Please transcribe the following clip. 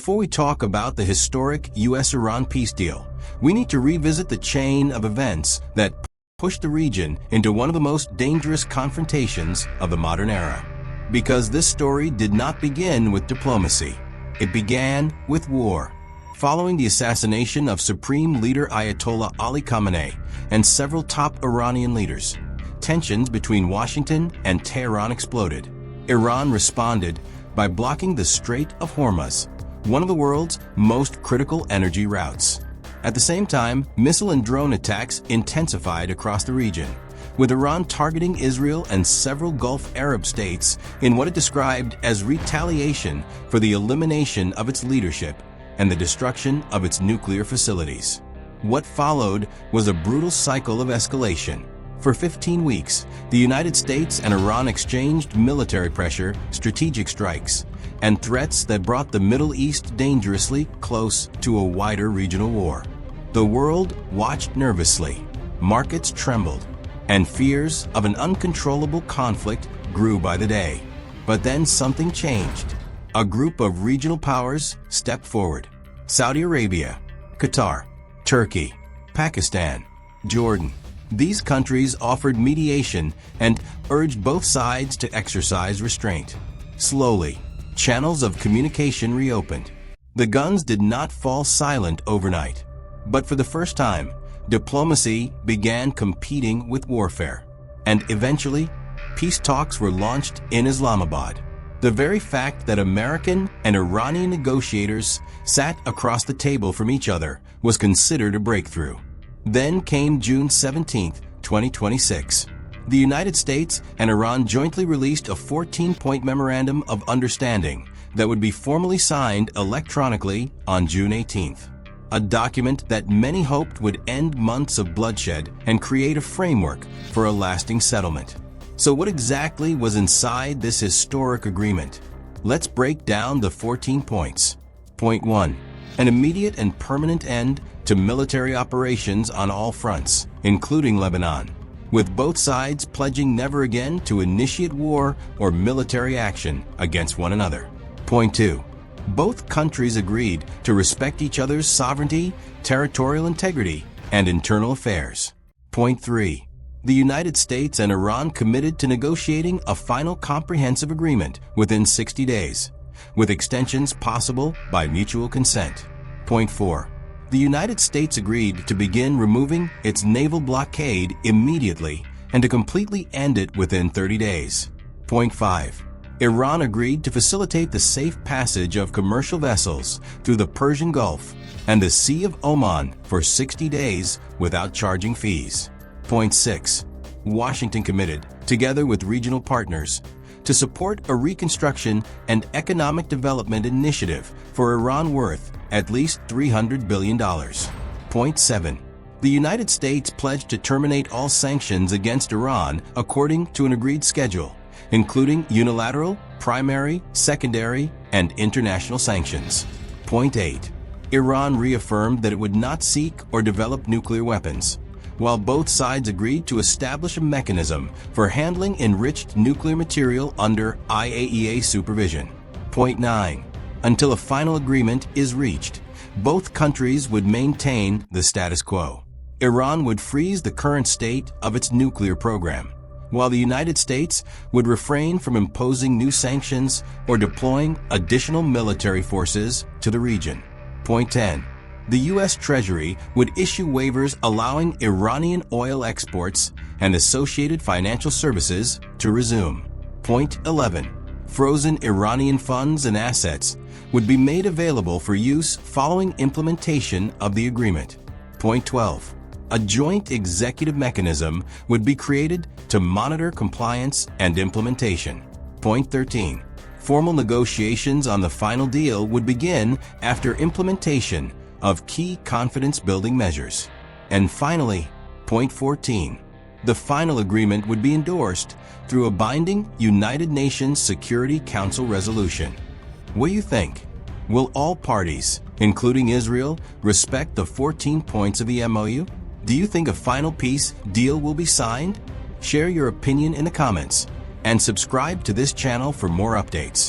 before we talk about the historic US-Iran peace deal, we need to revisit the chain of events that pushed the region into one of the most dangerous confrontations of the modern era. Because this story did not begin with diplomacy. It began with war. Following the assassination of Supreme Leader Ayatollah Ali Khamenei and several top Iranian leaders, tensions between Washington and Tehran exploded. Iran responded by blocking the Strait of Hormuz, one of the world's most critical energy routes. At the same time, missile and drone attacks intensified across the region, with Iran targeting Israel and several Gulf Arab states in what it described as retaliation for the elimination of its leadership and the destruction of its nuclear facilities. What followed was a brutal cycle of escalation. For 15 weeks, the United States and Iran exchanged military pressure, strategic strikes, and threats that brought the Middle East dangerously close to a wider regional war. The world watched nervously, markets trembled, and fears of an uncontrollable conflict grew by the day. But then something changed. A group of regional powers stepped forward. Saudi Arabia, Qatar, Turkey, Pakistan, Jordan. These countries offered mediation and urged both sides to exercise restraint. Slowly, channels of communication reopened. The guns did not fall silent overnight. But for the first time, diplomacy began competing with warfare. And eventually, peace talks were launched in Islamabad. The very fact that American and Iranian negotiators sat across the table from each other was considered a breakthrough. Then came June 17, 2026. The United States and Iran jointly released a 14-point Memorandum of Understanding that would be formally signed electronically on June 18th. A document that many hoped would end months of bloodshed and create a framework for a lasting settlement. So what exactly was inside this historic agreement? Let's break down the 14 points. Point 1. An immediate and permanent end to military operations on all fronts, including Lebanon, with both sides pledging never again to initiate war or military action against one another. Point 2. Both countries agreed to respect each other's sovereignty, territorial integrity, and internal affairs. Point 3. The United States and Iran committed to negotiating a final comprehensive agreement within 60 days, with extensions possible by mutual consent. Point 4. The United States agreed to begin removing its naval blockade immediately and to completely end it within 30 days. Point 5. Iran agreed to facilitate the safe passage of commercial vessels through the Persian Gulf and the Sea of Oman for 60 days without charging fees. Point 6. Washington committed, together with regional partners, to support a reconstruction and economic development initiative for Iran worth at least $300 billion. Point 7. The United States pledged to terminate all sanctions against Iran according to an agreed schedule, including unilateral, primary, secondary, and international sanctions. Point 8. Iran reaffirmed that it would not seek or develop nuclear weapons, while both sides agreed to establish a mechanism for handling enriched nuclear material under IAEA supervision. Point 9. Until a final agreement is reached, both countries would maintain the status quo. Iran would freeze the current state of its nuclear program, while the United States would refrain from imposing new sanctions or deploying additional military forces to the region. Point 10. The U.S. Treasury would issue waivers allowing Iranian oil exports and associated financial services to resume. Point 11. Frozen Iranian funds and assets would be made available for use following implementation of the agreement. Point 12. A joint executive mechanism would be created to monitor compliance and implementation. Point 13. Formal negotiations on the final deal would begin after implementation of key confidence-building measures. And finally, point 14. The final agreement would be endorsed through a binding United Nations Security Council resolution. What do you think? Will all parties, including Israel, respect the 14 points of the MOU? Do you think a final peace deal will be signed? Share your opinion in the comments and subscribe to this channel for more updates.